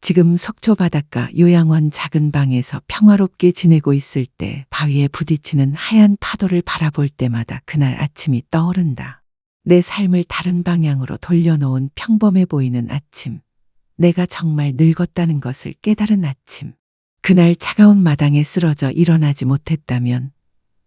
지금 속초 바닷가 요양원 작은 방에서 평화롭게 지내고 있을 때 바위에 부딪히는 하얀 파도를 바라볼 때마다 그날 아침이 떠오른다. 내 삶을 다른 방향으로 돌려놓은 평범해 보이는 아침. 내가 정말 늙었다는 것을 깨달은 아침. 그날 차가운 마당에 쓰러져 일어나지 못했다면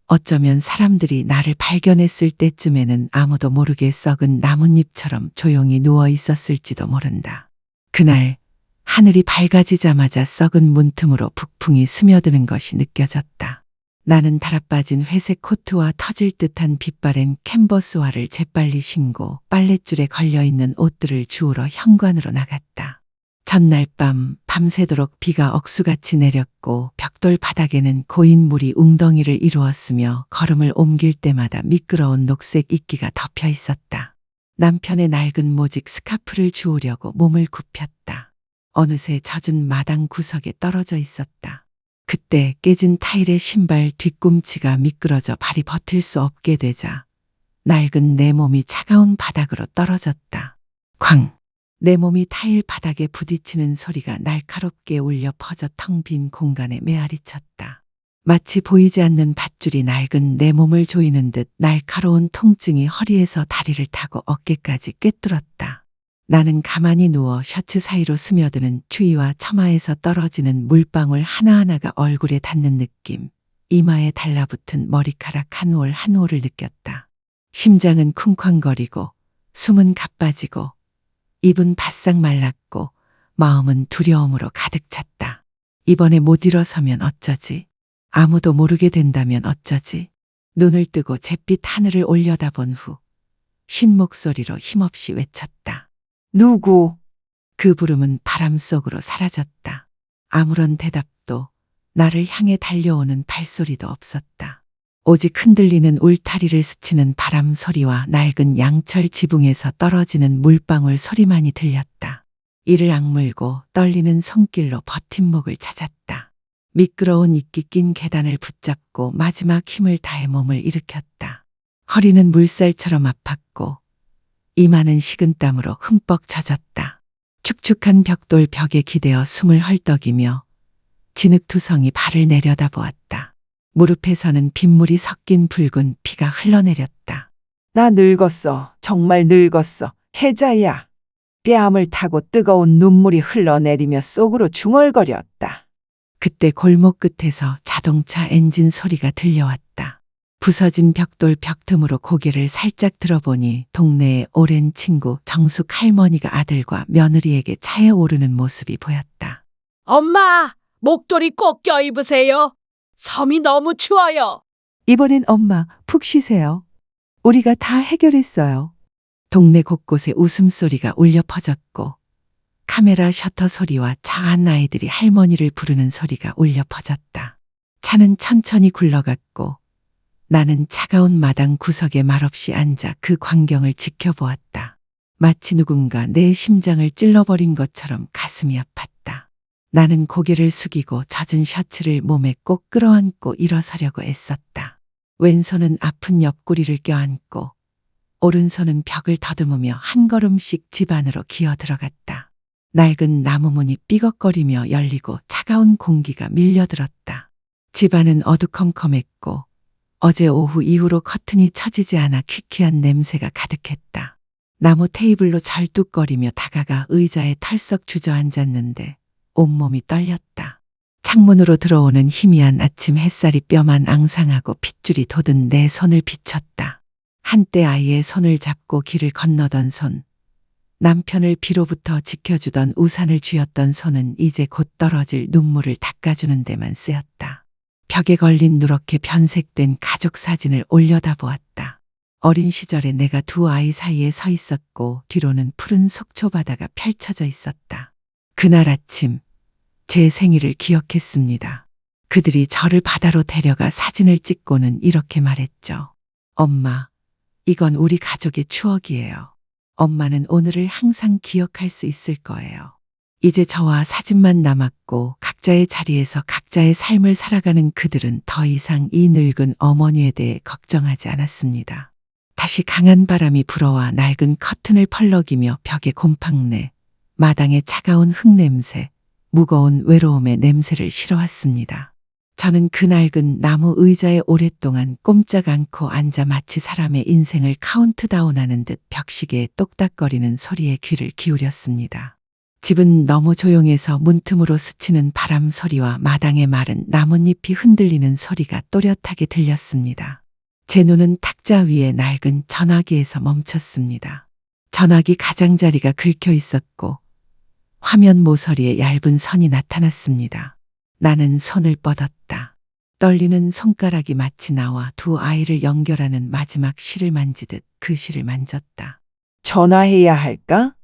어쩌면 사람들이 나를 발견했을 때쯤에는 아무도 모르게 썩은 나뭇잎처럼 조용히 누워 있었을지도 모른다. 그날 하늘이 밝아지자마자 썩은 문틈으로 북풍이 스며드는 것이 느껴졌다. 나는 달아빠진 회색 코트와 터질 듯한 빛바랜 캔버스화를 재빨리 신고 빨랫줄에 걸려있는 옷들을 주우러 현관으로 나갔다. 전날 밤 밤새도록 비가 억수같이 내렸고 벽돌 바닥에는 고인 물이 웅덩이를 이루었으며 걸음을 옮길 때마다 미끄러운 녹색 이끼가 덮여 있었다. 남편의 낡은 모직 스카프를 주우려고 몸을 굽혔다. 어느새 젖은 마당 구석에 떨어져 있었다. 그때 깨진 타일의 신발 뒤꿈치가 미끄러져 발이 버틸 수 없게 되자 낡은 내 몸이 차가운 바닥으로 떨어졌다. 쾅! 내 몸이 타일 바닥에 부딪히는 소리가 날카롭게 울려 퍼져 텅 빈 공간에 메아리쳤다. 마치 보이지 않는 밧줄이 낡은 내 몸을 조이는 듯 날카로운 통증이 허리에서 다리를 타고 어깨까지 꿰뚫었다. 나는 가만히 누워 셔츠 사이로 스며드는 추위와 처마에서 떨어지는 물방울 하나하나가 얼굴에 닿는 느낌, 이마에 달라붙은 머리카락 한 올 한 올을 느꼈다. 심장은 쿵쾅거리고 숨은 가빠지고 입은 바싹 말랐고 마음은 두려움으로 가득 찼다. 이번에 못 일어서면 어쩌지? 아무도 모르게 된다면 어쩌지? 눈을 뜨고 잿빛 하늘을 올려다본 후 쉰 목소리로 힘없이 외쳤다. 누구? 그 부름은 바람 속으로 사라졌다. 아무런 대답도 나를 향해 달려오는 발소리도 없었다. 오직 흔들리는 울타리를 스치는 바람 소리와 낡은 양철 지붕에서 떨어지는 물방울 소리만이 들렸다. 이를 악물고 떨리는 손길로 버팀목을 찾았다. 미끄러운 이끼 낀 계단을 붙잡고 마지막 힘을 다해 몸을 일으켰다. 허리는 물살처럼 아팠고 이마는 식은땀으로 흠뻑 젖었다. 축축한 벽돌 벽에 기대어 숨을 헐떡이며 진흙투성이 발을 내려다보았다. 무릎에서는 빗물이 섞인 붉은 피가 흘러내렸다. 나 늙었어. 정말 늙었어. 혜자야. 뺨을 타고 뜨거운 눈물이 흘러내리며 속으로 중얼거렸다. 그때 골목 끝에서 자동차 엔진 소리가 들려왔다. 부서진 벽돌 벽 틈으로 고개를 살짝 들어보니 동네의 오랜 친구 정숙 할머니가 아들과 며느리에게 차에 오르는 모습이 보였다. 엄마, 목도리 꼭 껴입으세요. 섬이 너무 추워요. 이번엔 엄마 푹 쉬세요. 우리가 다 해결했어요. 동네 곳곳에 웃음소리가 울려 퍼졌고 카메라 셔터 소리와 차 안 아이들이 할머니를 부르는 소리가 울려 퍼졌다. 차는 천천히 굴러갔고 나는 차가운 마당 구석에 말없이 앉아 그 광경을 지켜보았다. 마치 누군가 내 심장을 찔러버린 것처럼 가슴이 아팠다. 나는 고개를 숙이고 젖은 셔츠를 몸에 꼭 끌어안고 일어서려고 애썼다. 왼손은 아픈 옆구리를 껴안고 오른손은 벽을 더듬으며 한 걸음씩 집 안으로 기어 들어갔다. 낡은 나무 문이 삐걱거리며 열리고 차가운 공기가 밀려들었다. 집 안은 어두컴컴했고 어제 오후 이후로 커튼이 쳐지지 않아 퀴퀴한 냄새가 가득했다. 나무 테이블로 절뚝거리며 다가가 의자에 털썩 주저앉았는데 온몸이 떨렸다. 창문으로 들어오는 희미한 아침 햇살이 뼈만 앙상하고 핏줄이 돋은 내 손을 비쳤다. 한때 아이의 손을 잡고 길을 건너던 손, 남편을 비로부터 지켜주던 우산을 쥐었던 손은 이제 곧 떨어질 눈물을 닦아주는 데만 쓰였다. 벽에 걸린 누렇게 변색된 가족 사진을 올려다보았다. 어린 시절에 내가 두 아이 사이에 서 있었고 뒤로는 푸른 속초 바다가 펼쳐져 있었다. 그날 아침 제 생일을 기억했습니다. 그들이 저를 바다로 데려가 사진을 찍고는 이렇게 말했죠. 엄마, 이건 우리 가족의 추억이에요. 엄마는 오늘을 항상 기억할 수 있을 거예요. 이제 저와 사진만 남았고 각자의 자리에서 각자의 삶을 살아가는 그들은 더 이상 이 늙은 어머니에 대해 걱정하지 않았습니다. 다시 강한 바람이 불어와 낡은 커튼을 펄럭이며 벽에 곰팡내, 마당에 차가운 흙냄새, 무거운 외로움의 냄새를 실어왔습니다. 저는 그 낡은 나무 의자에 오랫동안 꼼짝 않고 앉아 마치 사람의 인생을 카운트다운하는 듯 벽시계의 똑딱거리는 소리에 귀를 기울였습니다. 집은 너무 조용해서 문틈으로 스치는 바람 소리와 마당의 마른 나뭇잎이 흔들리는 소리가 또렷하게 들렸습니다. 제 눈은 탁자 위에 낡은 전화기에서 멈췄습니다. 전화기 가장자리가 긁혀 있었고 화면 모서리에 얇은 선이 나타났습니다. 나는 손을 뻗었다. 떨리는 손가락이 마치 나와 두 아이를 연결하는 마지막 실을 만지듯 그 실을 만졌다. 전화해야 할까?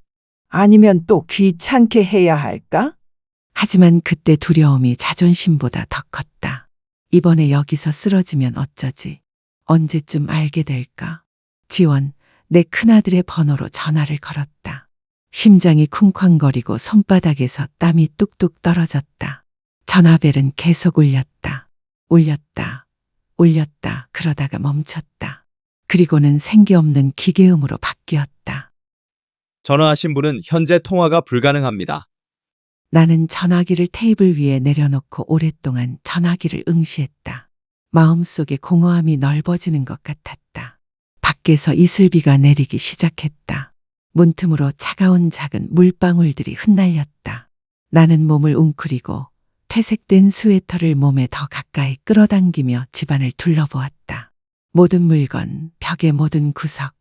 아니면 또 귀찮게 해야 할까? 하지만 그때 두려움이 자존심보다 더 컸다. 이번에 여기서 쓰러지면 어쩌지? 언제쯤 알게 될까? 지원, 내 큰아들의 번호로 전화를 걸었다. 심장이 쿵쾅거리고 손바닥에서 땀이 뚝뚝 떨어졌다. 전화벨은 계속 울렸다. 울렸다. 울렸다. 그러다가 멈췄다. 그리고는 생기 없는 기계음으로 바뀌었다. 전화하신 분은 현재 통화가 불가능합니다. 나는 전화기를 테이블 위에 내려놓고 오랫동안 전화기를 응시했다. 마음속에 공허함이 넓어지는 것 같았다. 밖에서 이슬비가 내리기 시작했다. 문틈으로 차가운 작은 물방울들이 흩날렸다. 나는 몸을 웅크리고 퇴색된 스웨터를 몸에 더 가까이 끌어당기며 집안을 둘러보았다. 모든 물건, 벽의 모든 구석,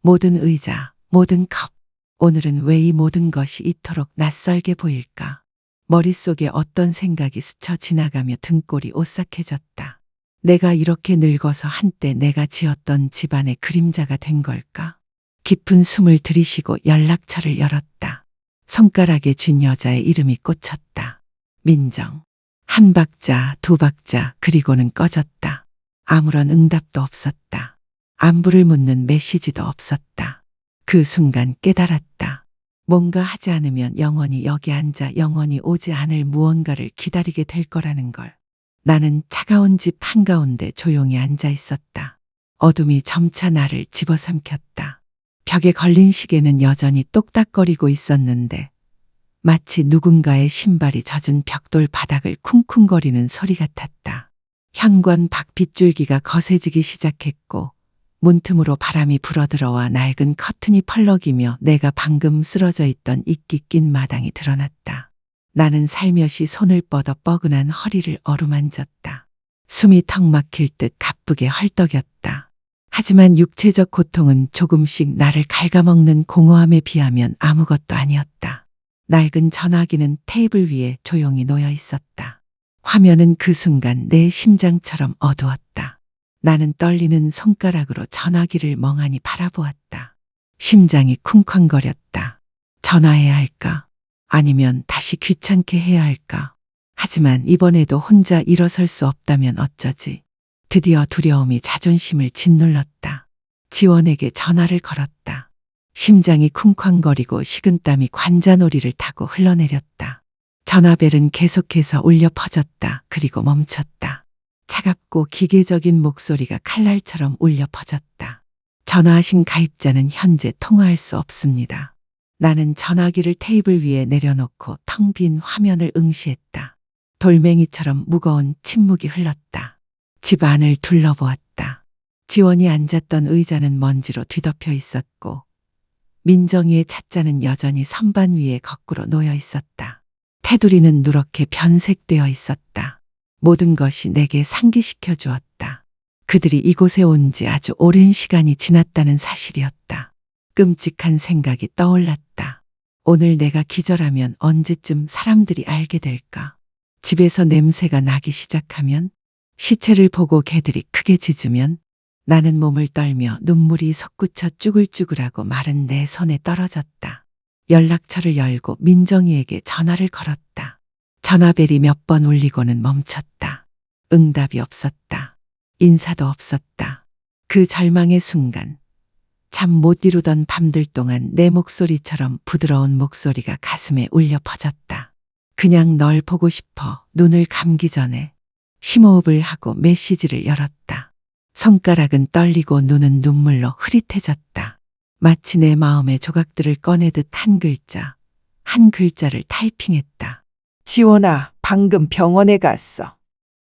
모든 의자, 모든 컵. 오늘은 왜 이 모든 것이 이토록 낯설게 보일까? 머릿속에 어떤 생각이 스쳐 지나가며 등골이 오싹해졌다. 내가 이렇게 늙어서 한때 내가 지었던 집안의 그림자가 된 걸까? 깊은 숨을 들이쉬고 연락처를 열었다. 손가락에 쥔 여자의 이름이 꽂혔다. 민정. 한 박자, 두 박자, 그리고는 꺼졌다. 아무런 응답도 없었다. 안부를 묻는 메시지도 없었다. 그 순간 깨달았다. 뭔가 하지 않으면 영원히 여기 앉아 영원히 오지 않을 무언가를 기다리게 될 거라는 걸. 나는 차가운 집 한가운데 조용히 앉아 있었다. 어둠이 점차 나를 집어삼켰다. 벽에 걸린 시계는 여전히 똑딱거리고 있었는데 마치 누군가의 신발이 젖은 벽돌 바닥을 쿵쿵거리는 소리 같았다. 현관 밖 빗줄기가 거세지기 시작했고 문틈으로 바람이 불어들어와 낡은 커튼이 펄럭이며 내가 방금 쓰러져 있던 이끼 낀 마당이 드러났다. 나는 살며시 손을 뻗어 뻐근한 허리를 어루만졌다. 숨이 턱 막힐 듯 가쁘게 헐떡였다. 하지만 육체적 고통은 조금씩 나를 갉아먹는 공허함에 비하면 아무것도 아니었다. 낡은 전화기는 테이블 위에 조용히 놓여 있었다. 화면은 그 순간 내 심장처럼 어두웠다. 나는 떨리는 손가락으로 전화기를 멍하니 바라보았다. 심장이 쿵쾅거렸다. 전화해야 할까? 아니면 다시 귀찮게 해야 할까? 하지만 이번에도 혼자 일어설 수 없다면 어쩌지? 드디어 두려움이 자존심을 짓눌렀다. 지원에게 전화를 걸었다. 심장이 쿵쾅거리고 식은땀이 관자놀이를 타고 흘러내렸다. 전화벨은 계속해서 울려 퍼졌다. 그리고 멈췄다. 차갑고 기계적인 목소리가 칼날처럼 울려 퍼졌다. 전화하신 가입자는 현재 통화할 수 없습니다. 나는 전화기를 테이블 위에 내려놓고 텅 빈 화면을 응시했다. 돌멩이처럼 무거운 침묵이 흘렀다. 집 안을 둘러보았다. 지원이 앉았던 의자는 먼지로 뒤덮여 있었고 민정이의 찻잔은 여전히 선반 위에 거꾸로 놓여 있었다. 테두리는 누렇게 변색되어 있었다. 모든 것이 내게 상기시켜 주었다. 그들이 이곳에 온 지 아주 오랜 시간이 지났다는 사실이었다. 끔찍한 생각이 떠올랐다. 오늘 내가 기절하면 언제쯤 사람들이 알게 될까? 집에서 냄새가 나기 시작하면, 시체를 보고 개들이 크게 짖으면, 나는 몸을 떨며 눈물이 솟구쳐 쭈글쭈글하고 마른 내 손에 떨어졌다. 연락처를 열고 민정이에게 전화를 걸었다. 전화벨이 몇 번 울리고는 멈췄다. 응답이 없었다. 인사도 없었다. 그 절망의 순간, 잠 못 이루던 밤들 동안 내 목소리처럼 부드러운 목소리가 가슴에 울려 퍼졌다. 그냥 널 보고 싶어. 눈을 감기 전에 심호흡을 하고 메시지를 열었다. 손가락은 떨리고 눈은 눈물로 흐릿해졌다. 마치 내 마음의 조각들을 꺼내듯 한 글자, 한 글자를 타이핑했다. 지원아, 방금 병원에 갔어.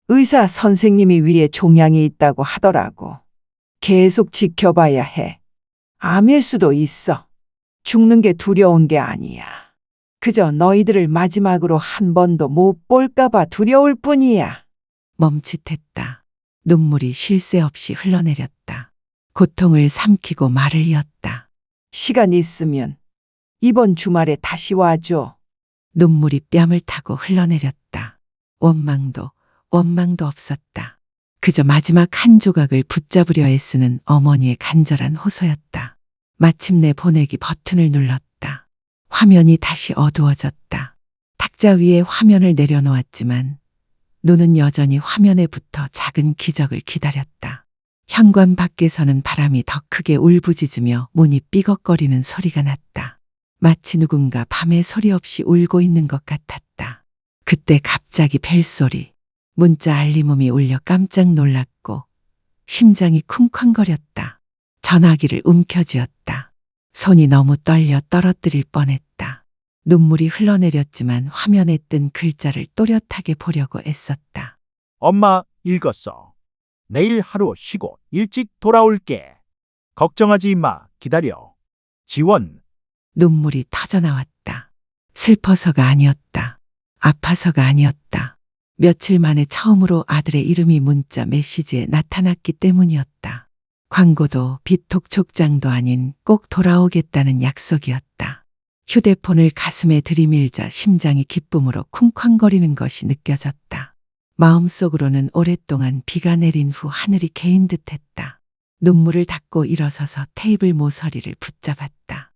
의사 선생님이 위에 종양이 있다고 하더라고. 계속 지켜봐야 해. 암일 수도 있어. 죽는 게 두려운 게 아니야. 그저 너희들을 마지막으로 한 번도 못 볼까봐 두려울 뿐이야. 멈칫했다. 눈물이 쉴 새 없이 흘러내렸다. 고통을 삼키고 말을 이었다. 시간 있으면 이번 주말에 다시 와줘. 눈물이 뺨을 타고 흘러내렸다. 원망도 없었다. 그저 마지막 한 조각을 붙잡으려 애쓰는 어머니의 간절한 호소였다. 마침내 보내기 버튼을 눌렀다. 화면이 다시 어두워졌다. 탁자 위에 화면을 내려놓았지만 눈은 여전히 화면에 붙어 작은 기적을 기다렸다. 현관 밖에서는 바람이 더 크게 울부짖으며 문이 삐걱거리는 소리가 났다. 마치 누군가 밤에 소리 없이 울고 있는 것 같았다. 그때 갑자기 벨소리, 문자 알림음이 울려 깜짝 놀랐고 심장이 쿵쾅거렸다. 전화기를 움켜쥐었다. 손이 너무 떨려 떨어뜨릴 뻔했다. 눈물이 흘러내렸지만 화면에 뜬 글자를 또렷하게 보려고 애썼다. 엄마, 읽었어. 내일 하루 쉬고 일찍 돌아올게. 걱정하지 마. 기다려. 지원. 눈물이 터져나왔다. 슬퍼서가 아니었다. 아파서가 아니었다. 며칠 만에 처음으로 아들의 이름이 문자 메시지에 나타났기 때문이었다. 광고도 비톡촉장도 아닌 꼭 돌아오겠다는 약속이었다. 휴대폰을 가슴에 들이밀자 심장이 기쁨으로 쿵쾅거리는 것이 느껴졌다. 마음속으로는 오랫동안 비가 내린 후 하늘이 개인 듯했다. 눈물을 닦고 일어서서 테이블 모서리를 붙잡았다.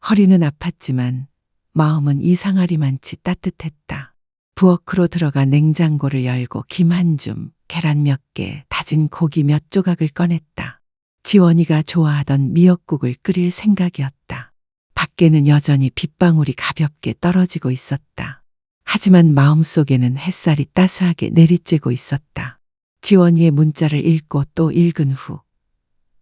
허리는 아팠지만 마음은 이상하리만치 따뜻했다. 부엌으로 들어가 냉장고를 열고 김 한 줌, 계란 몇 개, 다진 고기 몇 조각을 꺼냈다. 지원이가 좋아하던 미역국을 끓일 생각이었다. 밖에는 여전히 빗방울이 가볍게 떨어지고 있었다. 하지만 마음속에는 햇살이 따스하게 내리쬐고 있었다. 지원이의 문자를 읽고 또 읽은 후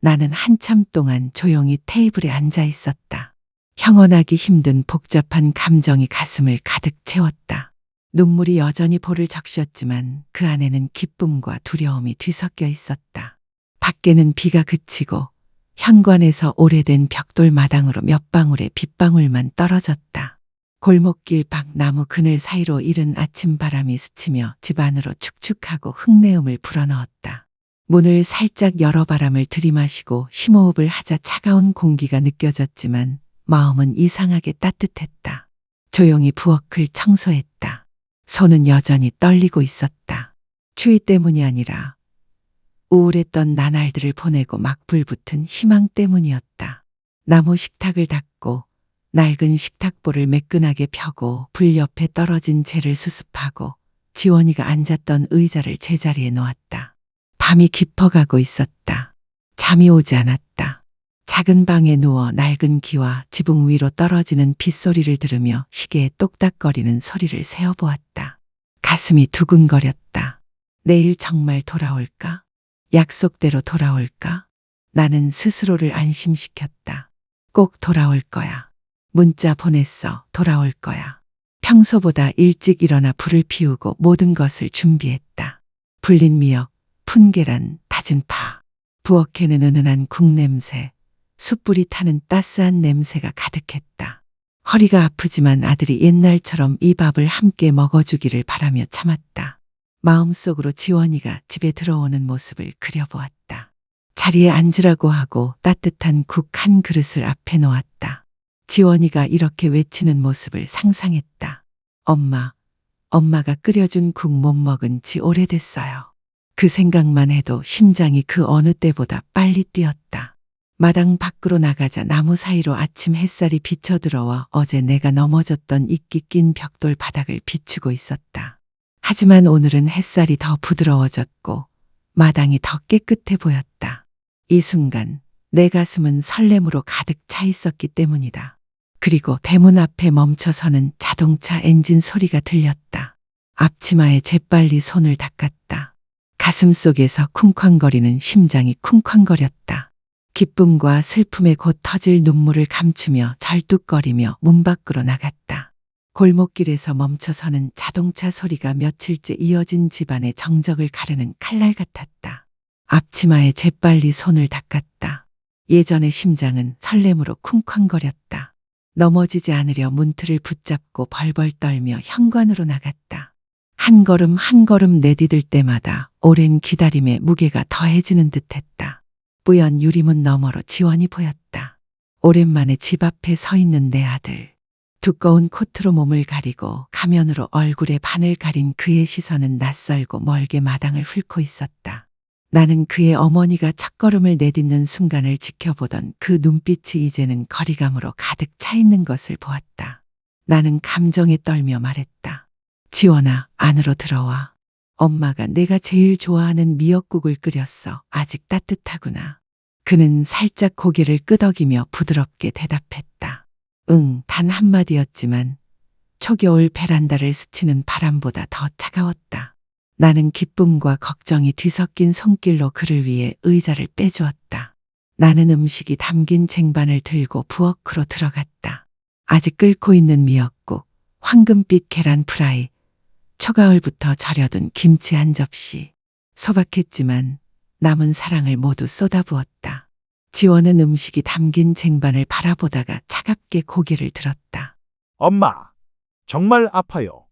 나는 한참 동안 조용히 테이블에 앉아 있었다. 형언하기 힘든 복잡한 감정이 가슴을 가득 채웠다. 눈물이 여전히 볼을 적셨지만 그 안에는 기쁨과 두려움이 뒤섞여 있었다. 밖에는 비가 그치고 현관에서 오래된 벽돌 마당으로 몇 방울의 빗방울만 떨어졌다. 골목길 밖 나무 그늘 사이로 이른 아침 바람이 스치며 집 안으로 축축하고 흙내음을 불어넣었다. 문을 살짝 열어 바람을 들이마시고 심호흡을 하자 차가운 공기가 느껴졌지만 마음은 이상하게 따뜻했다. 조용히 부엌을 청소했다. 손은 여전히 떨리고 있었다. 추위 때문이 아니라 우울했던 나날들을 보내고 막 불붙은 희망 때문이었다. 나무 식탁을 닦고 낡은 식탁보를 매끈하게 펴고 불 옆에 떨어진 재를 수습하고 지원이가 앉았던 의자를 제자리에 놓았다. 밤이 깊어가고 있었다. 잠이 오지 않았다. 작은 방에 누워 낡은 기와 지붕 위로 떨어지는 빗소리를 들으며 시계에 똑딱거리는 소리를 세어보았다. 가슴이 두근거렸다. 내일 정말 돌아올까? 약속대로 돌아올까? 나는 스스로를 안심시켰다. 꼭 돌아올 거야. 문자 보냈어. 돌아올 거야. 평소보다 일찍 일어나 불을 피우고 모든 것을 준비했다. 불린 미역, 푼 계란, 다진 파. 부엌에는 은은한 국 냄새, 숯불이 타는 따스한 냄새가 가득했다. 허리가 아프지만 아들이 옛날처럼 이 밥을 함께 먹어주기를 바라며 참았다. 마음속으로 지원이가 집에 들어오는 모습을 그려보았다. 자리에 앉으라고 하고 따뜻한 국 한 그릇을 앞에 놓았다. 지원이가 이렇게 외치는 모습을 상상했다. 엄마가 끓여준 국 못 먹은 지 오래됐어요. 그 생각만 해도 심장이 그 어느 때보다 빨리 뛰었다. 마당 밖으로 나가자 나무 사이로 아침 햇살이 비쳐들어와 어제 내가 넘어졌던 이끼 낀 벽돌 바닥을 비추고 있었다. 하지만 오늘은 햇살이 더 부드러워졌고 마당이 더 깨끗해 보였다. 이 순간 내 가슴은 설렘으로 가득 차 있었기 때문이다. 그리고 대문 앞에 멈춰서는 자동차 엔진 소리가 들렸다. 앞치마에 재빨리 손을 닦았다. 가슴 속에서 쿵쾅거리는 심장이 쿵쾅거렸다. 기쁨과 슬픔에 곧 터질 눈물을 감추며 절뚝거리며 문 밖으로 나갔다. 골목길에서 멈춰서는 자동차 소리가 며칠째 이어진 집안의 정적을 가르는 칼날 같았다. 앞치마에 재빨리 손을 닦았다. 예전의 심장은 설렘으로 쿵쾅거렸다. 넘어지지 않으려 문틀을 붙잡고 벌벌 떨며 현관으로 나갔다. 한 걸음 한 걸음 내디딜 때마다 오랜 기다림의 무게가 더해지는 듯했다. 뿌연 유리문 너머로 지원이 보였다. 오랜만에 집 앞에 서 있는 내 아들. 두꺼운 코트로 몸을 가리고 가면으로 얼굴의 반을 가린 그의 시선은 낯설고 멀게 마당을 훑고 있었다. 나는 그의 어머니가 첫걸음을 내딛는 순간을 지켜보던 그 눈빛이 이제는 거리감으로 가득 차 있는 것을 보았다. 나는 감정에 떨며 말했다. 지원아, 안으로 들어와. 엄마가 내가 제일 좋아하는 미역국을 끓였어. 아직 따뜻하구나. 그는 살짝 고개를 끄덕이며 부드럽게 대답했다. 응, 단 한마디였지만 초겨울 베란다를 스치는 바람보다 더 차가웠다. 나는 기쁨과 걱정이 뒤섞인 손길로 그를 위해 의자를 빼주었다. 나는 음식이 담긴 쟁반을 들고 부엌으로 들어갔다. 아직 끓고 있는 미역국, 황금빛 계란 프라이, 초가을부터 절여둔 김치 한 접시. 소박했지만 남은 사랑을 모두 쏟아부었다. 지원은 음식이 담긴 쟁반을 바라보다가 차갑게 고개를 들었다. 엄마, 정말 아파요.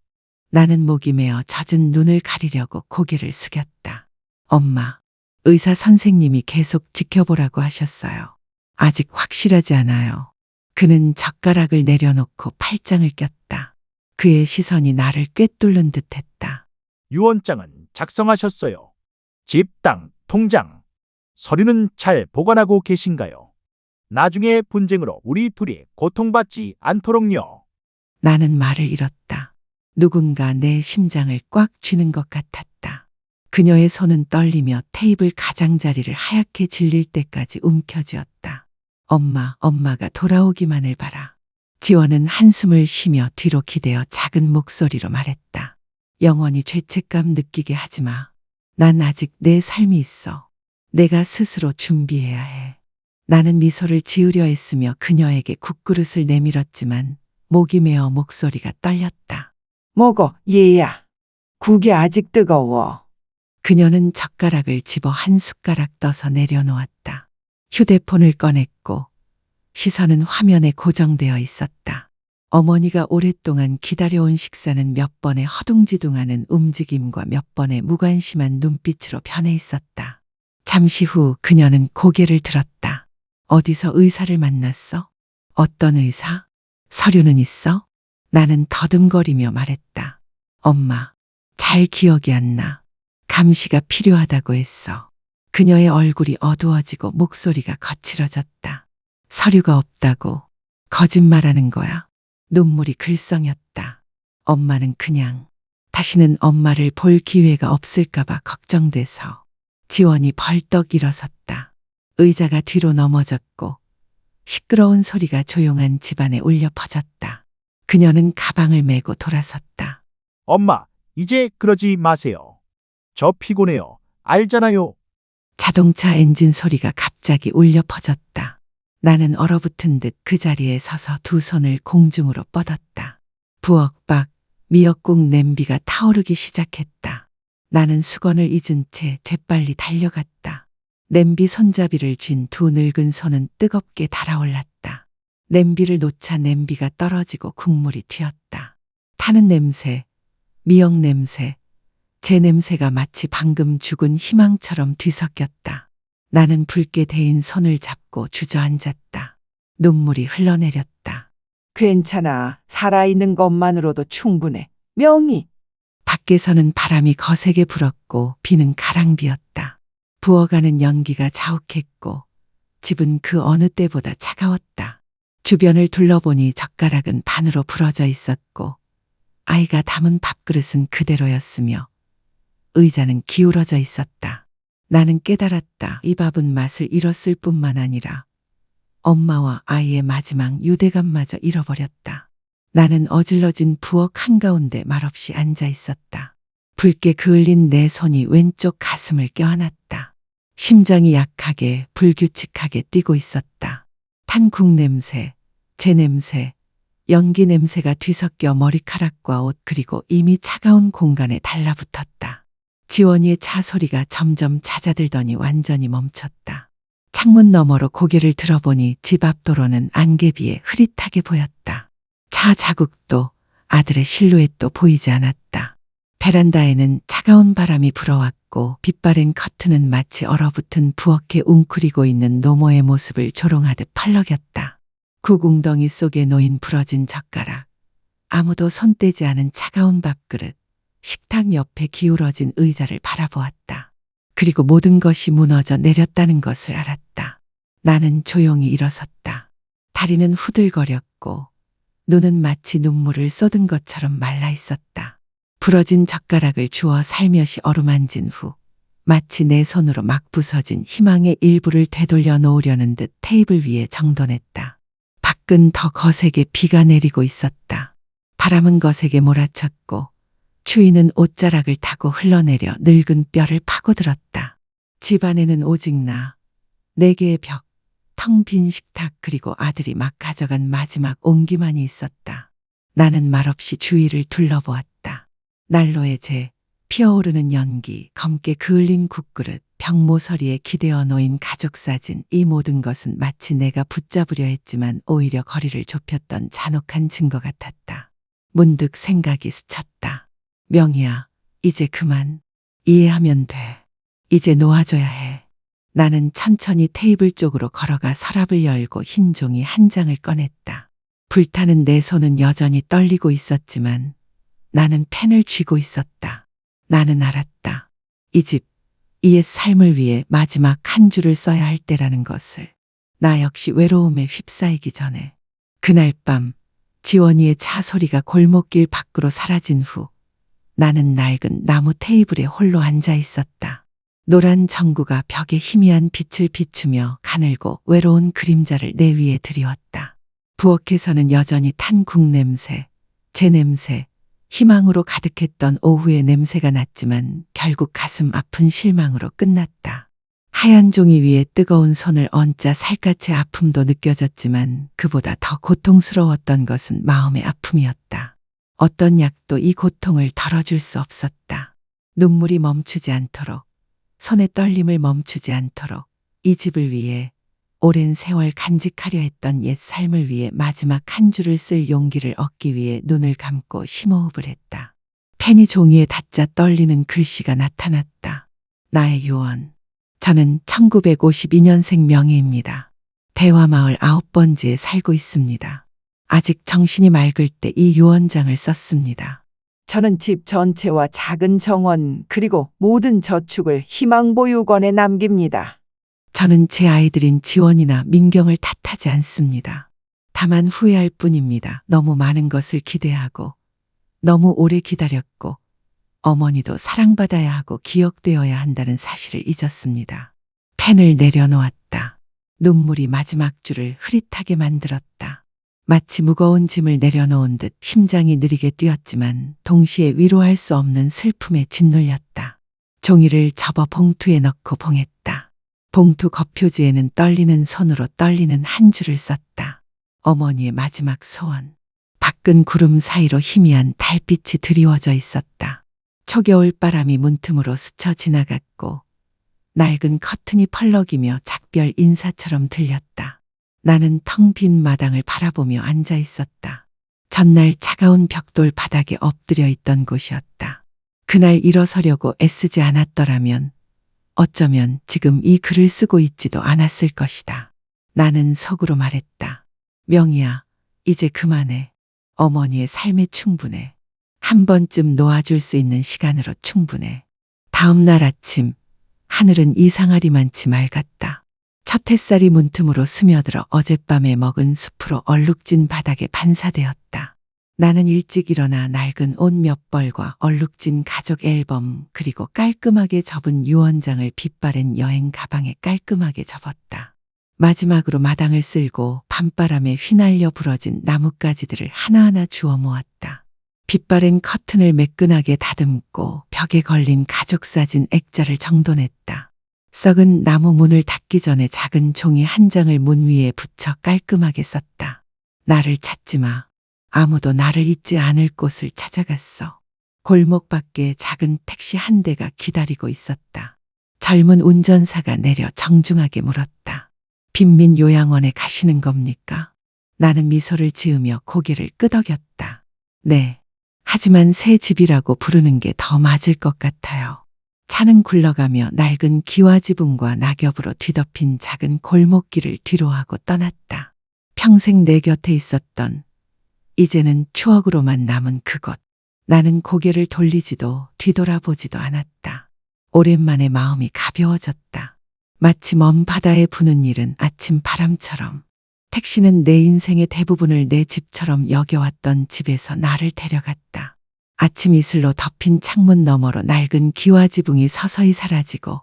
나는 목이 메어 젖은 눈을 가리려고 고개를 숙였다. 엄마, 의사 선생님이 계속 지켜보라고 하셨어요. 아직 확실하지 않아요. 그는 젓가락을 내려놓고 팔짱을 꼈다. 그의 시선이 나를 꿰뚫는 듯했다. 유언장은 작성하셨어요. 집, 땅, 통장, 서류는 잘 보관하고 계신가요? 나중에 분쟁으로 우리 둘이 고통받지 않도록요. 나는 말을 잃었다. 누군가 내 심장을 꽉 쥐는 것 같았다. 그녀의 손은 떨리며 테이블 가장자리를 하얗게 질릴 때까지 움켜쥐었다. 엄마가 돌아오기만을 바라. 지원은 한숨을 쉬며 뒤로 기대어 작은 목소리로 말했다. 영원히 죄책감 느끼게 하지 마. 난 아직 내 삶이 있어. 내가 스스로 준비해야 해. 나는 미소를 지으려 했으며 그녀에게 국그릇을 내밀었지만 목이 메어 목소리가 떨렸다. 먹어, 얘야. 국이 아직 뜨거워. 그녀는 젓가락을 집어 한 숟가락 떠서 내려놓았다. 휴대폰을 꺼냈고 시선은 화면에 고정되어 있었다. 어머니가 오랫동안 기다려온 식사는 몇 번의 허둥지둥하는 움직임과 몇 번의 무관심한 눈빛으로 변해 있었다. 잠시 후 그녀는 고개를 들었다. 어디서 의사를 만났어? 어떤 의사? 서류는 있어? 나는 더듬거리며 말했다. 엄마, 잘 기억이 안 나. 감시가 필요하다고 했어. 그녀의 얼굴이 어두워지고 목소리가 거칠어졌다. 서류가 없다고. 거짓말하는 거야. 눈물이 글썽였다. 엄마는 그냥 다시는 엄마를 볼 기회가 없을까봐 걱정돼서. 지원이 벌떡 일어섰다. 의자가 뒤로 넘어졌고 시끄러운 소리가 조용한 집안에 울려 퍼졌다. 그녀는 가방을 메고 돌아섰다. 엄마, 이제 그러지 마세요. 저 피곤해요. 알잖아요. 자동차 엔진 소리가 갑자기 울려 퍼졌다. 나는 얼어붙은 듯 그 자리에 서서 두 손을 공중으로 뻗었다. 부엌 밖 미역국 냄비가 타오르기 시작했다. 나는 수건을 잊은 채 재빨리 달려갔다. 냄비 손잡이를 쥔 두 늙은 손은 뜨겁게 달아올랐다. 냄비를 놓자 냄비가 떨어지고 국물이 튀었다. 타는 냄새, 미역 냄새, 제 냄새가 마치 방금 죽은 희망처럼 뒤섞였다. 나는 붉게 데인 손을 잡고 주저앉았다. 눈물이 흘러내렸다. 괜찮아. 살아있는 것만으로도 충분해. 명희. 밖에서는 바람이 거세게 불었고 비는 가랑비였다. 부어가는 연기가 자욱했고 집은 그 어느 때보다 차가웠다. 주변을 둘러보니 젓가락은 반으로 부러져 있었고 아이가 담은 밥그릇은 그대로였으며 의자는 기울어져 있었다. 나는 깨달았다. 이 밥은 맛을 잃었을 뿐만 아니라 엄마와 아이의 마지막 유대감마저 잃어버렸다. 나는 어질러진 부엌 한가운데 말없이 앉아 있었다. 붉게 그을린 내 손이 왼쪽 가슴을 껴안았다. 심장이 약하게 불규칙하게 뛰고 있었다. 탄 국 냄새, 제 냄새, 연기 냄새가 뒤섞여 머리카락과 옷 그리고 이미 차가운 공간에 달라붙었다. 지원이의 차 소리가 점점 잦아들더니 완전히 멈췄다. 창문 너머로 고개를 들어보니 집 앞 도로는 안개비에 흐릿하게 보였다. 차 자국도 아들의 실루엣도 보이지 않았다. 베란다에는 차가운 바람이 불어왔고 빛바랜 커튼은 마치 얼어붙은 부엌에 웅크리고 있는 노모의 모습을 조롱하듯 펄럭였다. 국웅덩이 속에 놓인 부러진 젓가락, 아무도 손대지 않은 차가운 밥그릇, 식탁 옆에 기울어진 의자를 바라보았다. 그리고 모든 것이 무너져 내렸다는 것을 알았다. 나는 조용히 일어섰다. 다리는 후들거렸고 눈은 마치 눈물을 쏟은 것처럼 말라 있었다. 부러진 젓가락을 주워 살며시 어루만진 후 마치 내 손으로 막 부서진 희망의 일부를 되돌려 놓으려는 듯 테이블 위에 정돈했다. 밖은 더 거세게 비가 내리고 있었다. 바람은 거세게 몰아쳤고 추위는 옷자락을 타고 흘러내려 늙은 뼈를 파고들었다. 집 안에는 오직 나, 네 개의 벽, 텅 빈 식탁 그리고 아들이 막 가져간 마지막 온기만이 있었다. 나는 말없이 주위를 둘러보았다. 난로의 재, 피어오르는 연기, 검게 그을린 국그릇, 벽모서리에 기대어 놓인 가족사진, 이 모든 것은 마치 내가 붙잡으려 했지만 오히려 거리를 좁혔던 잔혹한 증거 같았다. 문득 생각이 스쳤다. 명희야, 이제 그만. 이해하면 돼. 이제 놓아줘야 해. 나는 천천히 테이블 쪽으로 걸어가 서랍을 열고 흰 종이 한 장을 꺼냈다. 불타는 내 손은 여전히 떨리고 있었지만 나는 펜을 쥐고 있었다. 나는 알았다. 이 집, 이 옛 삶을 위해 마지막 한 줄을 써야 할 때라는 것을. 나 역시 외로움에 휩싸이기 전에. 그날 밤 지원이의 차 소리가 골목길 밖으로 사라진 후 나는 낡은 나무 테이블에 홀로 앉아 있었다. 노란 전구가 벽에 희미한 빛을 비추며 가늘고 외로운 그림자를 내 위에 드리웠다. 부엌에서는 여전히 탄 국 냄새, 재 냄새, 희망으로 가득했던 오후의 냄새가 났지만 결국 가슴 아픈 실망으로 끝났다. 하얀 종이 위에 뜨거운 손을 얹자 살갗의 아픔도 느껴졌지만 그보다 더 고통스러웠던 것은 마음의 아픔이었다. 어떤 약도 이 고통을 덜어줄 수 없었다. 눈물이 멈추지 않도록, 손의 떨림을 멈추지 않도록 이 집을 위해 오랜 세월 간직하려 했던 옛 삶을 위해 마지막 한 줄을 쓸 용기를 얻기 위해 눈을 감고 심호흡을 했다. 펜이 종이에 닿자 떨리는 글씨가 나타났다. 나의 유언. 저는 1952년생 명희입니다. 대화마을 9번지에 살고 있습니다. 아직 정신이 맑을 때 이 유언장을 썼습니다. 저는 집 전체와 작은 정원 그리고 모든 저축을 희망보육원에 남깁니다. 저는 제 아이들인 지원이나 민경을 탓하지 않습니다. 다만 후회할 뿐입니다. 너무 많은 것을 기대하고 너무 오래 기다렸고 어머니도 사랑받아야 하고 기억되어야 한다는 사실을 잊었습니다. 펜을 내려놓았다. 눈물이 마지막 줄을 흐릿하게 만들었다. 마치 무거운 짐을 내려놓은 듯 심장이 느리게 뛰었지만 동시에 위로할 수 없는 슬픔에 짓눌렸다. 종이를 접어 봉투에 넣고 봉했다. 봉투 겉표지에는 떨리는 손으로 떨리는 한 줄을 썼다. 어머니의 마지막 소원. 밖은 구름 사이로 희미한 달빛이 드리워져 있었다. 초겨울 바람이 문틈으로 스쳐 지나갔고 낡은 커튼이 펄럭이며 작별 인사처럼 들렸다. 나는 텅 빈 마당을 바라보며 앉아 있었다. 전날 차가운 벽돌 바닥에 엎드려 있던 곳이었다. 그날 일어서려고 애쓰지 않았더라면 어쩌면 지금 이 글을 쓰고 있지도 않았을 것이다. 나는 속으로 말했다. 명희야, 이제 그만해. 어머니의 삶에 충분해. 한 번쯤 놓아줄 수 있는 시간으로 충분해. 다음 날 아침 하늘은 이상하리만치 맑았다. 첫 햇살이 문틈으로 스며들어 어젯밤에 먹은 숲으로 얼룩진 바닥에 반사되었다. 나는 일찍 일어나 낡은 옷 몇 벌과 얼룩진 가족 앨범 그리고 깔끔하게 접은 유언장을 빛바랜 여행 가방에 깔끔하게 접었다. 마지막으로 마당을 쓸고 밤바람에 휘날려 부러진 나뭇가지들을 하나하나 주워 모았다. 빛바랜 커튼을 매끈하게 다듬고 벽에 걸린 가족사진 액자를 정돈했다. 썩은 나무 문을 닫기 전에 작은 종이 한 장을 문 위에 붙여 깔끔하게 썼다. 나를 찾지 마. 아무도 나를 잊지 않을 곳을 찾아갔어. 골목 밖에 작은 택시 한 대가 기다리고 있었다. 젊은 운전사가 내려 정중하게 물었다. 빈민 요양원에 가시는 겁니까? 나는 미소를 지으며 고개를 끄덕였다. 네. 하지만 새 집이라고 부르는 게 더 맞을 것 같아요. 차는 굴러가며 낡은 기와지붕과 낙엽으로 뒤덮인 작은 골목길을 뒤로하고 떠났다. 평생 내 곁에 있었던, 이제는 추억으로만 남은 그곳. 나는 고개를 돌리지도 뒤돌아보지도 않았다. 오랜만에 마음이 가벼워졌다. 마치 먼 바다에 부는 이른 아침 바람처럼. 택시는 내 인생의 대부분을 내 집처럼 여겨왔던 집에서 나를 데려갔다. 아침 이슬로 덮인 창문 너머로 낡은 기와지붕이 서서히 사라지고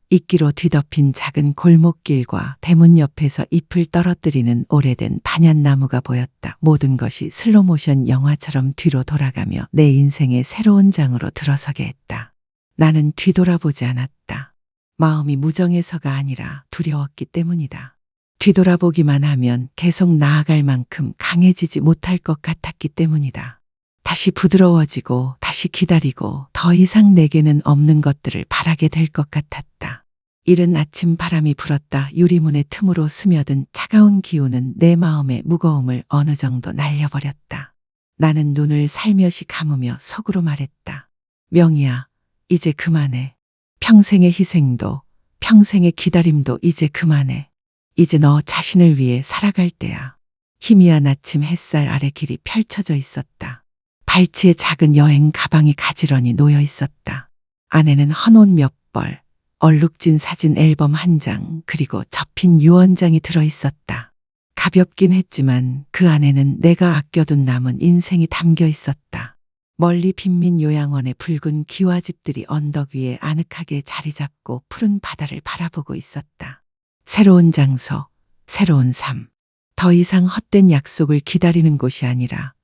이끼로 뒤덮인 작은 골목길과 대문 옆에서 잎을 떨어뜨리는 오래된 반얀나무가 보였다. 모든 것이 슬로모션 영화처럼 뒤로 돌아가며 내 인생의 새로운 장으로 들어서게 했다. 나는 뒤돌아보지 않았다. 마음이 무정해서가 아니라 두려웠기 때문이다. 뒤돌아보기만 하면 계속 나아갈 만큼 강해지지 못할 것 같았기 때문이다. 다시 부드러워지고 다시 기다리고 더 이상 내게는 없는 것들을 바라게 될 것 같았다. 이른 아침 바람이 불었다. 유리문의 틈으로 스며든 차가운 기운은 내 마음의 무거움을 어느 정도 날려버렸다. 나는 눈을 살며시 감으며 속으로 말했다. 명희야, 이제 그만해. 평생의 희생도 평생의 기다림도 이제 그만해. 이제 너 자신을 위해 살아갈 때야. 희미한 아침 햇살 아래 길이 펼쳐져 있었다. 발치에 작은 여행 가방이 가지런히 놓여 있었다. 안에는 헌옷 몇 벌, 얼룩진 사진 앨범 한 장, 그리고 접힌 유언장이 들어 있었다. 가볍긴 했지만 그 안에는 내가 아껴둔 남은 인생이 담겨 있었다. 멀리 빈민 요양원의 붉은 기와집들이 언덕 위에 아늑하게 자리 잡고 푸른 바다를 바라보고 있었다. 새로운 장소, 새로운 삶. 더 이상 헛된 약속을 기다리는 곳이 아니라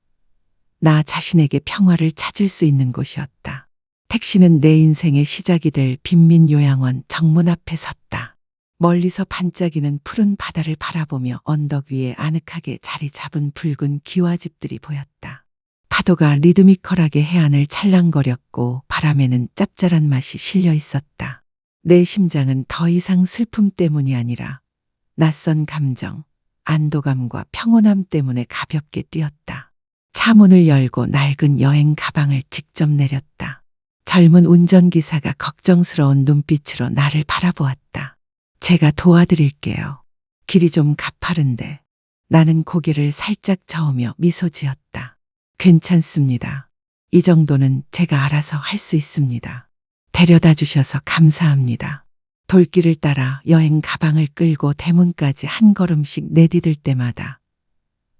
나 자신에게 평화를 찾을 수 있는 곳이었다. 택시는 내 인생의 시작이 될 빈민 요양원 정문 앞에 섰다. 멀리서 반짝이는 푸른 바다를 바라보며 언덕 위에 아늑하게 자리 잡은 붉은 기와집들이 보였다. 파도가 리드미컬하게 해안을 찰랑거렸고 바람에는 짭짤한 맛이 실려 있었다. 내 심장은 더 이상 슬픔 때문이 아니라 낯선 감정, 안도감과 평온함 때문에 가볍게 뛰었다. 차 문을 열고 낡은 여행 가방을 직접 내렸다. 젊은 운전기사가 걱정스러운 눈빛으로 나를 바라보았다. 제가 도와드릴게요. 길이 좀 가파른데. 나는 고개를 살짝 저으며 미소 지었다. 괜찮습니다. 이 정도는 제가 알아서 할 수 있습니다. 데려다 주셔서 감사합니다. 돌길을 따라 여행 가방을 끌고 대문까지 한 걸음씩 내디딜 때마다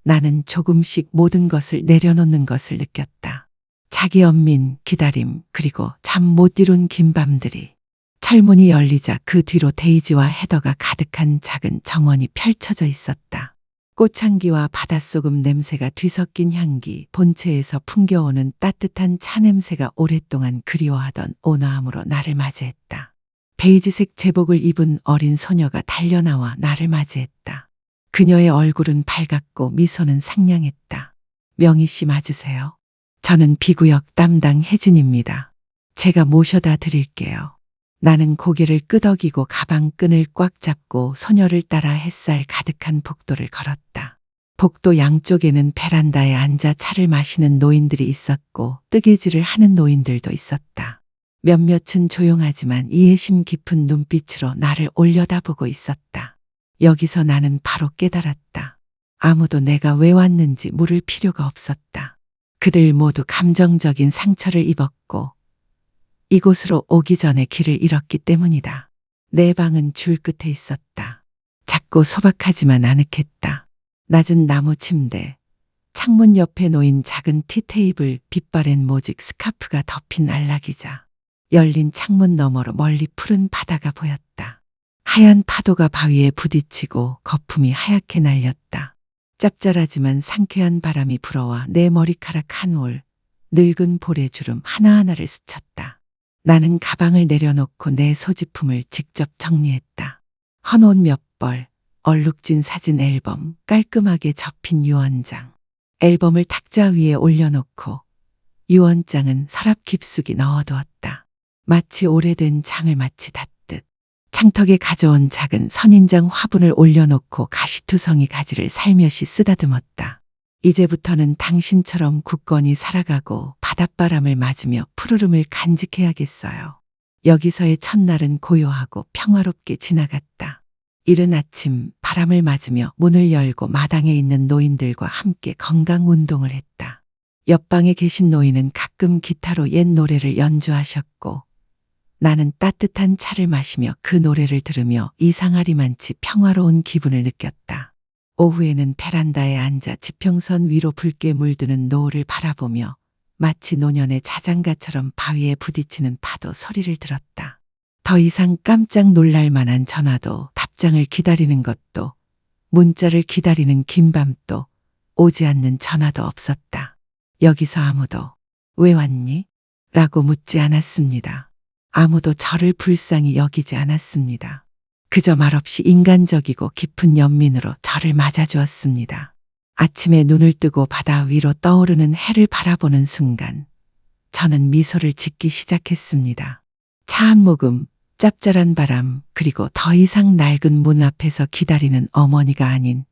나는 조금씩 모든 것을 내려놓는 것을 느꼈다. 자기 연민, 기다림, 그리고 잠 못 이룬 긴 밤들이. 철문이 열리자 그 뒤로 데이지와 헤더가 가득한 작은 정원이 펼쳐져 있었다. 꽃향기와 바닷소금 냄새가 뒤섞인 향기, 본체에서 풍겨오는 따뜻한 차 냄새가 오랫동안 그리워하던 온화함으로 나를 맞이했다. 베이지색 제복을 입은 어린 소녀가 달려나와 나를 맞이했다. 그녀의 얼굴은 밝았고 미소는 상냥했다. 명희 씨 맞으세요? 저는 B구역 담당 혜진입니다. 제가 모셔다 드릴게요. 나는 고개를 끄덕이고 가방 끈을 꽉 잡고 소녀를 따라 햇살 가득한 복도를 걸었다. 복도 양쪽에는 베란다에 앉아 차를 마시는 노인들이 있었고 뜨개질을 하는 노인들도 있었다. 몇몇은 조용하지만 이해심 깊은 눈빛으로 나를 올려다보고 있었다. 여기서 나는 바로 깨달았다. 아무도 내가 왜 왔는지 물을 필요가 없었다. 그들 모두 감정적인 상처를 입었고 이곳으로 오기 전에 길을 잃었기 때문이다. 내 방은 줄 끝에 있었다. 작고 소박하지만 아늑했다. 낮은 나무 침대, 창문 옆에 놓인 작은 티테이블, 빛바랜 모직 스카프가 덮인 안락의자. 열린 창문 너머로 멀리 푸른 바다가 보였다. 하얀 파도가 바위에 부딪히고 거품이 하얗게 날렸다. 짭짤하지만 상쾌한 바람이 불어와 내 머리카락 한 올, 늙은 볼의 주름 하나하나를 스쳤다. 나는 가방을 내려놓고 내 소지품을 직접 정리했다. 헌옷 몇 벌, 얼룩진 사진 앨범, 깔끔하게 접힌 유언장. 앨범을 탁자 위에 올려놓고 유언장은 서랍 깊숙이 넣어두었다. 마치 오래된 장을 마치 닫듯. 창턱에 가져온 작은 선인장 화분을 올려놓고 가시투성이 가지를 살며시 쓰다듬었다. 이제부터는 당신처럼 굳건히 살아가고 바닷바람을 맞으며 푸르름을 간직해야겠어요. 여기서의 첫날은 고요하고 평화롭게 지나갔다. 이른 아침 바람을 맞으며 문을 열고 마당에 있는 노인들과 함께 건강 운동을 했다. 옆방에 계신 노인은 가끔 기타로 옛 노래를 연주하셨고 나는 따뜻한 차를 마시며 그 노래를 들으며 이상하리만치 평화로운 기분을 느꼈다. 오후에는 베란다에 앉아 지평선 위로 붉게 물드는 노을을 바라보며 마치 노년의 자장가처럼 바위에 부딪히는 파도 소리를 들었다. 더 이상 깜짝 놀랄 만한 전화도 답장을 기다리는 것도 문자를 기다리는 긴 밤도 오지 않는 전화도 없었다. 여기서 아무도 왜 왔니? 라고 묻지 않았습니다. 아무도 저를 불쌍히 여기지 않았습니다. 그저 말없이 인간적이고 깊은 연민으로 저를 맞아주었습니다. 아침에 눈을 뜨고 바다 위로 떠오르는 해를 바라보는 순간 저는 미소를 짓기 시작했습니다. 차 한 모금, 짭짤한 바람, 그리고 더 이상 낡은 문 앞에서 기다리는 어머니가 아닌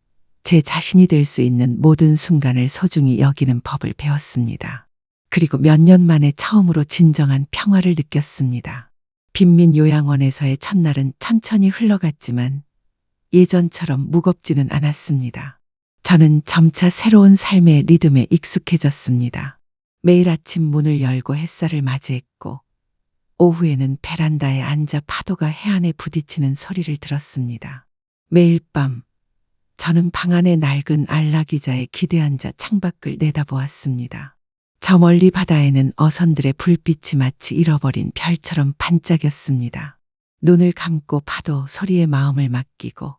제 자신이 될 수 있는 모든 순간을 소중히 여기는 법을 배웠습니다. 그리고 몇 년 만에 처음으로 진정한 평화를 느꼈습니다. 빈민 요양원에서의 첫날은 천천히 흘러갔지만 예전처럼 무겁지는 않았습니다. 저는 점차 새로운 삶의 리듬에 익숙해졌습니다. 매일 아침 문을 열고 햇살을 맞이했고 오후에는 베란다에 앉아 파도가 해안에 부딪히는 소리를 들었습니다. 매일 밤 저는 방 안의 낡은 안락의자에 기대앉아 창밖을 내다보았습니다. 저 멀리 바다에는 어선들의 불빛이 마치 잃어버린 별처럼 반짝였습니다. 눈을 감고 파도 소리에 마음을 맡기고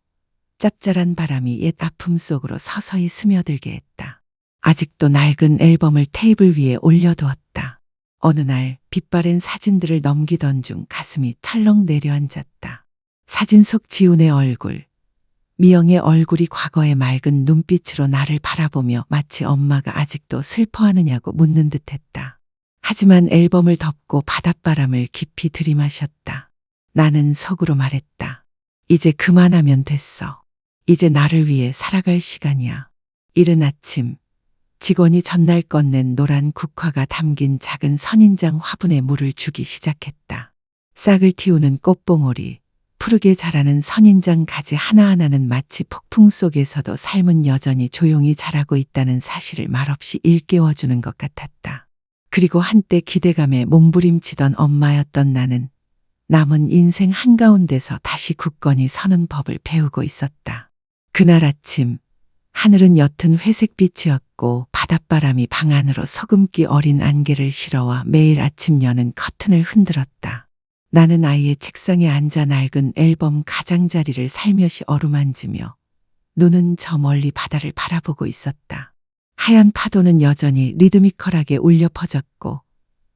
짭짤한 바람이 옛 아픔 속으로 서서히 스며들게 했다. 아직도 낡은 앨범을 테이블 위에 올려두었다. 어느 날 빛바랜 사진들을 넘기던 중 가슴이 철렁 내려앉았다. 사진 속 지훈의 얼굴, 미영의 얼굴이 과거의 맑은 눈빛으로 나를 바라보며 마치 엄마가 아직도 슬퍼하느냐고 묻는 듯했다. 하지만 앨범을 덮고 바닷바람을 깊이 들이마셨다. 나는 속으로 말했다. 이제 그만하면 됐어. 이제 나를 위해 살아갈 시간이야. 이른 아침 직원이 전날 꺼낸 노란 국화가 담긴 작은 선인장 화분에 물을 주기 시작했다. 싹을 틔우는 꽃봉오리, 푸르게 자라는 선인장 가지 하나하나는 마치 폭풍 속에서도 삶은 여전히 조용히 자라고 있다는 사실을 말없이 일깨워주는 것 같았다. 그리고 한때 기대감에 몸부림치던 엄마였던 나는 남은 인생 한가운데서 다시 굳건히 서는 법을 배우고 있었다. 그날 아침 하늘은 옅은 회색빛이었고 바닷바람이 방 안으로 서금기 어린 안개를 실어와 매일 아침 여는 커튼을 흔들었다. 나는 아이의 책상에 앉아 낡은 앨범 가장자리를 살며시 어루만지며 눈은 저 멀리 바다를 바라보고 있었다. 하얀 파도는 여전히 리드미컬하게 울려 퍼졌고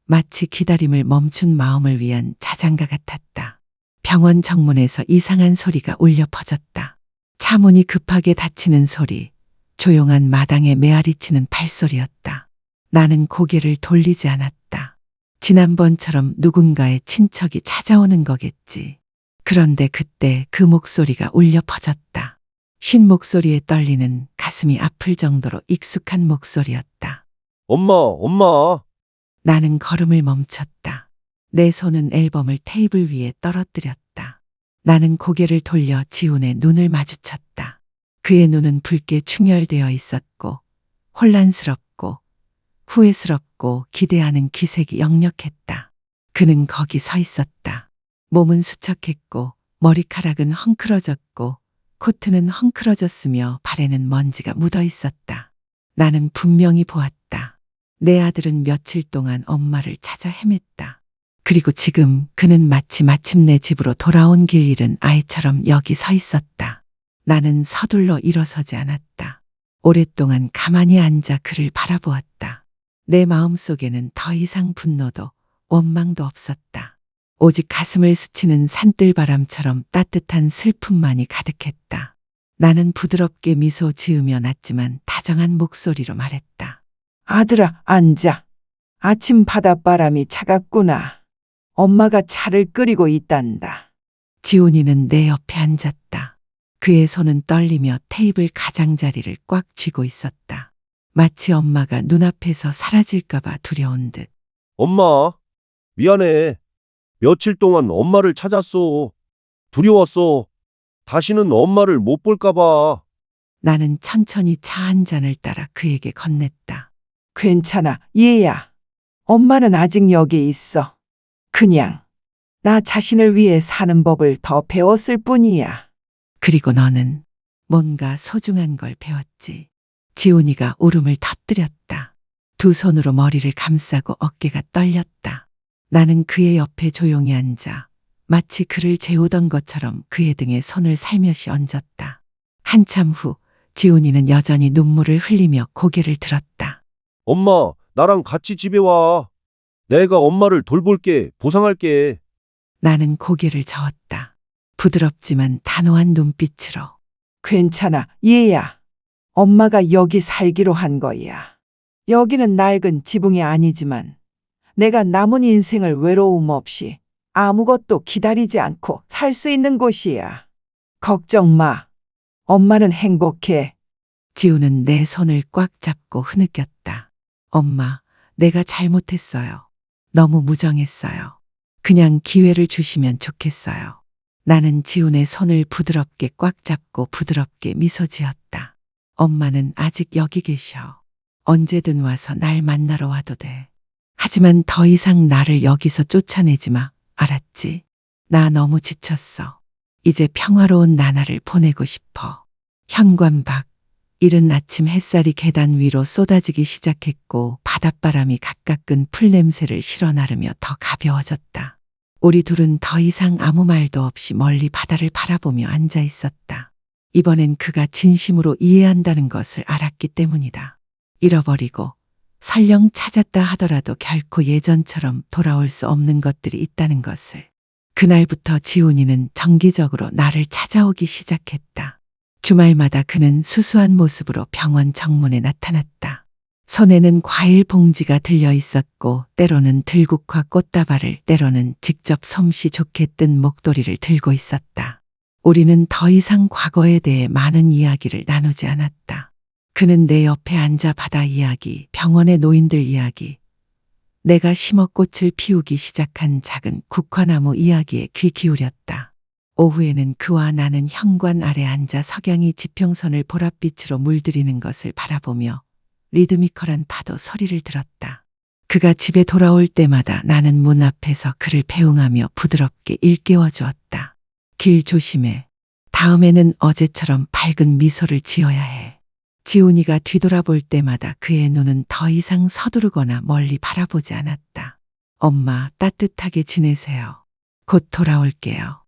마치 기다림을 멈춘 마음을 위한 자장가 같았다. 병원 정문에서 이상한 소리가 울려 퍼졌다. 차문이 급하게 닫히는 소리, 조용한 마당에 메아리치는 발소리였다. 나는 고개를 돌리지 않았다. 지난번처럼 누군가의 친척이 찾아오는 거겠지. 그런데 그때 그 목소리가 울려 퍼졌다. 쉰 목소리에 떨리는 가슴이 아플 정도로 익숙한 목소리였다. 엄마. 나는 걸음을 멈췄다. 내 손은 앨범을 테이블 위에 떨어뜨렸다. 나는 고개를 돌려 지훈의 눈을 마주쳤다. 그의 눈은 붉게 충혈되어 있었고 혼란스럽고 후회스럽고 기대하는 기색이 역력했다. 그는 거기 서 있었다. 몸은 수척했고 머리카락은 헝클어졌고 코트는 헝클어졌으며 발에는 먼지가 묻어 있었다. 나는 분명히 보았다. 내 아들은 며칠 동안 엄마를 찾아 헤맸다. 그리고 지금 그는 마치 마침내 집으로 돌아온 길 잃은 아이처럼 여기 서 있었다. 나는 서둘러 일어서지 않았다. 오랫동안 가만히 앉아 그를 바라보았다. 내 마음속에는 더 이상 분노도 원망도 없었다. 오직 가슴을 스치는 산들바람처럼 따뜻한 슬픔만이 가득했다. 나는 부드럽게 미소 지으며 낮지만 다정한 목소리로 말했다. 아들아, 앉아. 아침 바닷바람이 차갑구나. 엄마가 차를 끓이고 있단다. 지훈이는 내 옆에 앉았다. 그의 손은 떨리며 테이블 가장자리를 꽉 쥐고 있었다. 마치 엄마가 눈앞에서 사라질까봐 두려운 듯. 엄마, 미안해. 며칠 동안 엄마를 찾았어. 두려웠어. 다시는 엄마를 못 볼까 봐. 나는 천천히 차 한 잔을 따라 그에게 건넸다. 괜찮아, 얘야. 엄마는 아직 여기 있어. 그냥 나 자신을 위해 사는 법을 더 배웠을 뿐이야. 그리고 너는 뭔가 소중한 걸 배웠지. 지훈이가 울음을 터뜨렸다. 두 손으로 머리를 감싸고 어깨가 떨렸다. 나는 그의 옆에 조용히 앉아 마치 그를 재우던 것처럼 그의 등에 손을 살며시 얹었다. 한참 후 지훈이는 여전히 눈물을 흘리며 고개를 들었다. 엄마, 나랑 같이 집에 와. 내가 엄마를 돌볼게. 보상할게. 나는 고개를 저었다. 부드럽지만 단호한 눈빛으로. 괜찮아, 얘야. 엄마가 여기 살기로 한 거야. 여기는 낡은 지붕이 아니지만 내가 남은 인생을 외로움 없이 아무것도 기다리지 않고 살 수 있는 곳이야. 걱정 마. 엄마는 행복해. 지우는 내 손을 꽉 잡고 흐느꼈다. 엄마, 내가 잘못했어요. 너무 무정했어요. 그냥 기회를 주시면 좋겠어요. 나는 지훈의 손을 부드럽게 꽉 잡고 부드럽게 미소 지었다. 엄마는 아직 여기 계셔. 언제든 와서 날 만나러 와도 돼. 하지만 더 이상 나를 여기서 쫓아내지 마. 알았지? 나 너무 지쳤어. 이제 평화로운 나날을 보내고 싶어. 현관 밖. 이른 아침 햇살이 계단 위로 쏟아지기 시작했고 바닷바람이 가까운 풀냄새를 실어 나르며 더 가벼워졌다. 우리 둘은 더 이상 아무 말도 없이 멀리 바다를 바라보며 앉아 있었다. 이번엔 그가 진심으로 이해한다는 것을 알았기 때문이다. 잃어버리고 설령 찾았다 하더라도 결코 예전처럼 돌아올 수 없는 것들이 있다는 것을. 그날부터 지훈이는 정기적으로 나를 찾아오기 시작했다. 주말마다 그는 수수한 모습으로 병원 정문에 나타났다. 손에는 과일 봉지가 들려 있었고 때로는 들국화 꽃다발을 때로는 직접 솜씨 좋게 뜬 목도리를 들고 있었다. 우리는 더 이상 과거에 대해 많은 이야기를 나누지 않았다. 그는 내 옆에 앉아 바다 이야기, 병원의 노인들 이야기, 내가 심어 꽃을 피우기 시작한 작은 국화나무 이야기에 귀 기울였다. 오후에는 그와 나는 현관 아래 앉아 석양이 지평선을 보랏빛으로 물들이는 것을 바라보며 리드미컬한 파도 소리를 들었다. 그가 집에 돌아올 때마다 나는 문 앞에서 그를 배웅하며 부드럽게 일깨워 주었다. 길 조심해. 다음에는 어제처럼 밝은 미소를 지어야 해. 지훈이가 뒤돌아볼 때마다 그의 눈은 더 이상 서두르거나 멀리 바라보지 않았다. 엄마, 따뜻하게 지내세요. 곧 돌아올게요.